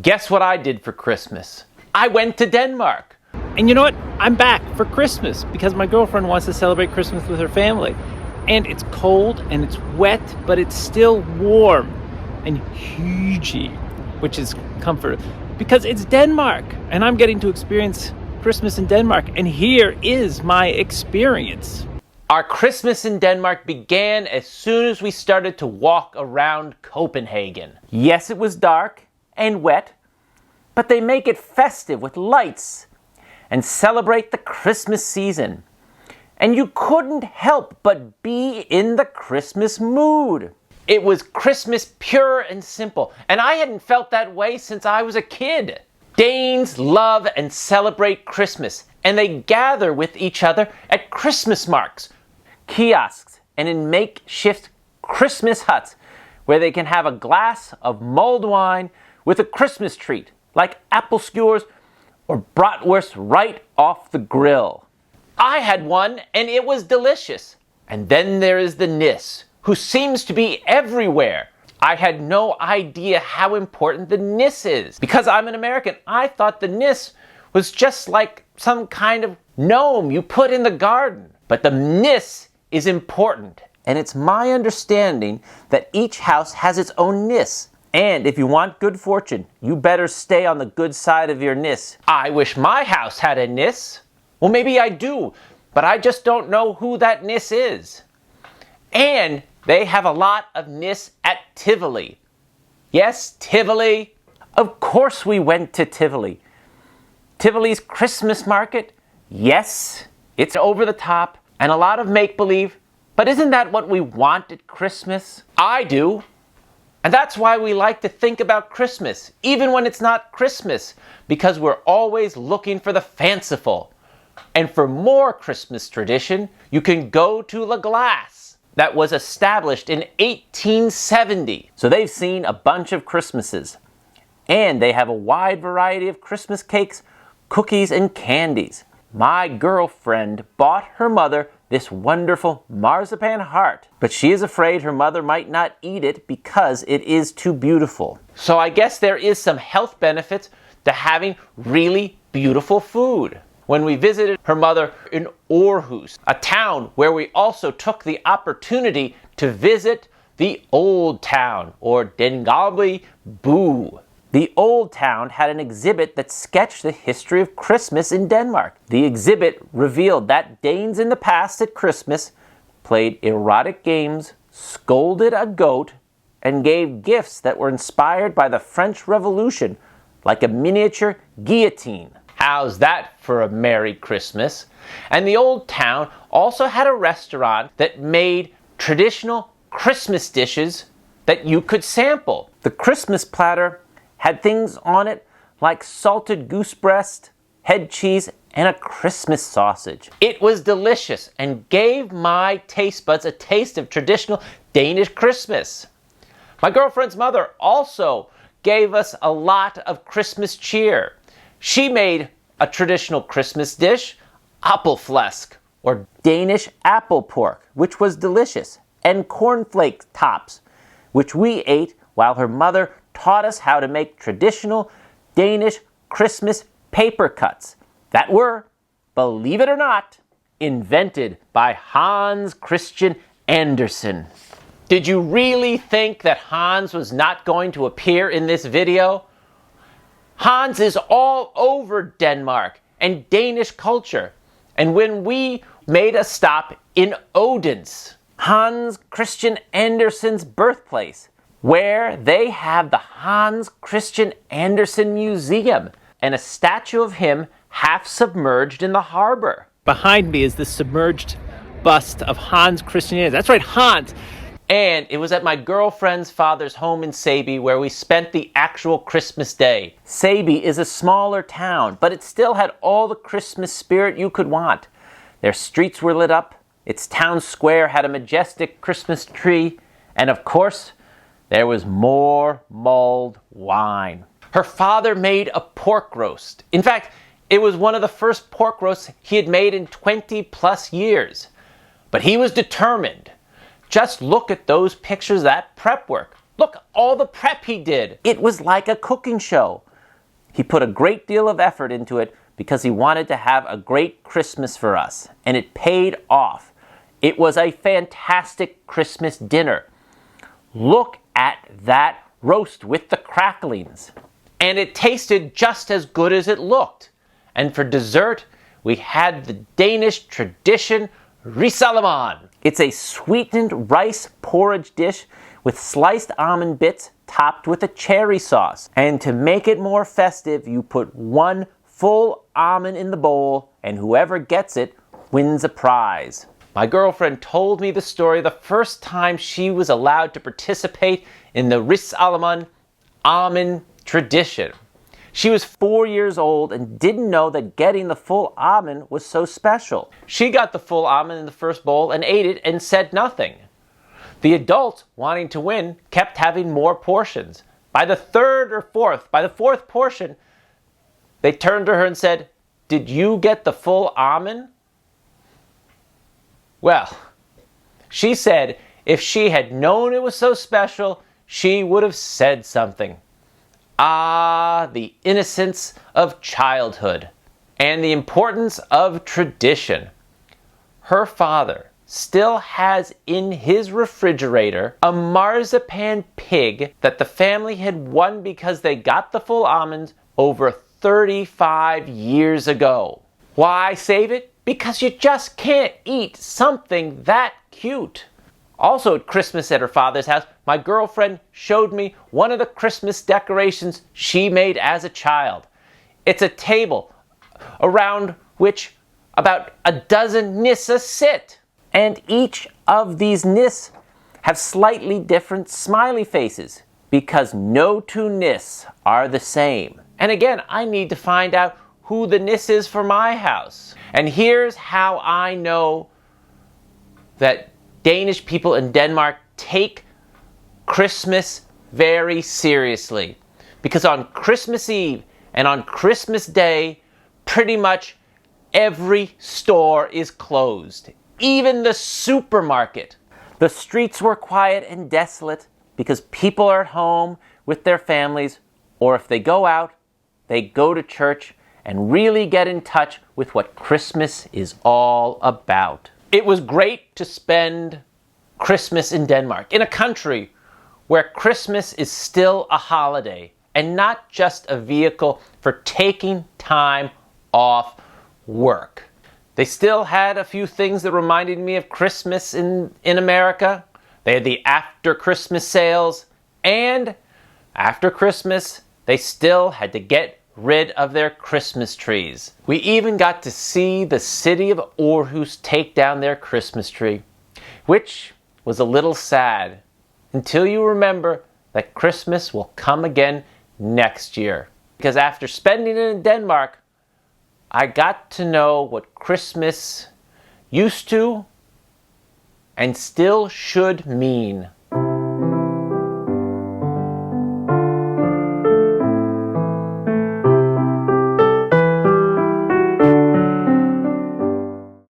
Guess what I did for Christmas? I went to Denmark. And you know what? I'm back for Christmas because my girlfriend wants to celebrate Christmas with her family. And it's cold and it's wet, but it's still warm and hugy, which is comfort because it's Denmark and I'm getting to experience Christmas in Denmark. And here is my experience. Our Christmas in Denmark began as soon as we started to walk around Copenhagen. Yes, it was dark and wet, but they make it festive with lights and celebrate the Christmas season. And you couldn't help but be in the Christmas mood. It was Christmas pure and simple, and I hadn't felt that way since I was a kid. Danes love and celebrate Christmas, and they gather with each other at Christmas markets, kiosks, and in makeshift Christmas huts where they can have a glass of mulled wine with a Christmas treat like Aebleskiver or bratwurst right off the grill. I had one and it was delicious. And then there is the Nisse, who seems to be everywhere. I had no idea how important the Nisse is. Because I'm an American, I thought the Nisse was just like some kind of gnome you put in the garden. But the Nisse is important. And it's my understanding that each house has its own Nisse. And if you want good fortune, you better stay on the good side of your Nisse. I wish my house had a Nisse. Well, maybe I do, but I just don't know who that Nisse is. And they have a lot of Nisse at Tivoli. Yes, Tivoli. Of course we went to Tivoli. Tivoli's Christmas market, yes, it's over the top and a lot of make-believe, but isn't that what we want at Christmas? I do. And that's why we like to think about Christmas, even when it's not Christmas, because we're always looking for the fanciful. And for more Christmas tradition, you can go to La Glace, that was established in 1870. So they've seen a bunch of Christmases. And they have a wide variety of Christmas cakes, cookies, and candies. My girlfriend bought her mother this wonderful marzipan heart, but she is afraid her mother might not eat it because it is too beautiful. So I guess there is some health benefits to having really beautiful food. When we visited her mother in Aarhus, a town where we also took the opportunity to visit the Old Town, or Den Gamle By. The Old Town had an exhibit that sketched the history of Christmas in Denmark. The exhibit revealed that Danes in the past at Christmas played erotic games, scolded a goat, and gave gifts that were inspired by the French Revolution, like a miniature guillotine. How's that for a Merry Christmas? And the Old Town also had a restaurant that made traditional Christmas dishes that you could sample. The Christmas platter had things on it like salted goose breast, head cheese, and a Christmas sausage. It was delicious and gave my taste buds a taste of traditional Danish Christmas. My girlfriend's mother also gave us a lot of Christmas cheer. She made a traditional Christmas dish, Aebleskiver, or Danish apple pork, which was delicious, and cornflake tops, which we ate while her mother taught us how to make traditional Danish Christmas paper cuts that were, believe it or not, invented by Hans Christian Andersen. Did you really think that Hans was not going to appear in this video? Hans is all over Denmark and Danish culture. And when we made a stop in Odense, Hans Christian Andersen's birthplace, where they have the Hans Christian Andersen Museum and a statue of him half submerged in the harbor. Behind me is the submerged bust of Hans Christian Andersen. That's right, Hans. And it was at my girlfriend's father's home in Sæby where we spent the actual Christmas day. Sæby is a smaller town, but it still had all the Christmas spirit you could want. Their streets were lit up, its town square had a majestic Christmas tree, and of course, there was more mulled wine. Her father made a pork roast. In fact, it was one of the first pork roasts he had made in 20 plus years. But he was determined. Just look at those pictures of that prep work. Look, all the prep he did. It was like a cooking show. He put a great deal of effort into it because he wanted to have a great Christmas for us, and it paid off. It was a fantastic Christmas dinner. Look at that roast with the cracklings. And it tasted just as good as it looked. And for dessert, we had the Danish tradition Risalamande. It's a sweetened rice porridge dish with sliced almond bits topped with a cherry sauce. And to make it more festive, you put one full almond in the bowl, and whoever gets it wins a prize. My girlfriend told me the story the first time she was allowed to participate in the Risalamande almond tradition. She was 4 years old and didn't know that getting the full almond was so special. She got the full almond in the first bowl and ate it and said nothing. The adults, wanting to win, kept having more portions. By the fourth portion, they turned to her and said, "Did you get the full almond?" Well, she said if she had known it was so special, she would have said something. Ah, the innocence of childhood and the importance of tradition. Her father still has in his refrigerator a marzipan pig that the family had won because they got the full almonds over 35 years ago. Why save it? Because you just can't eat something that cute. Also at Christmas at her father's house, my girlfriend showed me one of the Christmas decorations she made as a child. It's a table around which about a dozen Nisse sit. And each of these Nisse have slightly different smiley faces because no two Nisse are the same. And again, I need to find out who the Nisse is for my house. And here's how I know that Danish people in Denmark take Christmas very seriously. Because on Christmas Eve and on Christmas Day, pretty much every store is closed. Even the supermarket. The streets were quiet and desolate because people are at home with their families, or if they go out, they go to church and really get in touch with what Christmas is all about. It was great to spend Christmas in Denmark, in a country where Christmas is still a holiday and not just a vehicle for taking time off work. They still had a few things that reminded me of Christmas in America. They had the after Christmas sales, and after Christmas, they still had to get rid of their Christmas trees. We even got to see the city of Aarhus take down their Christmas tree, which was a little sad, until you remember that Christmas will come again next year. Because after spending it in Denmark, I got to know what Christmas used to and still should mean.